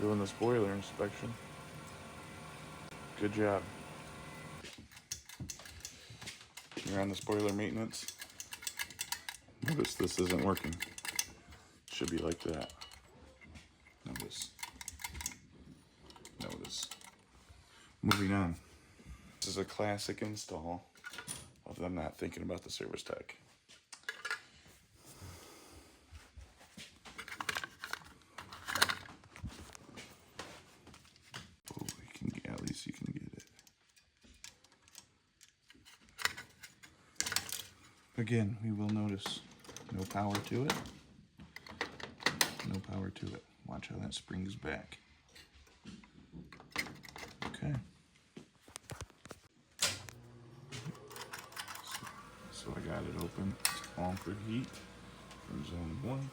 doing the spoiler inspection. Good job. You're on the spoiler maintenance. Notice this isn't working. Should be like that. Notice. Moving on. This is a classic install of them not thinking about the service tech. Oh, at least you can get it. Again, we will notice no power to it. No power to it. Watch how that springs back. Okay. So I got it open. It's on for heat from zone 1.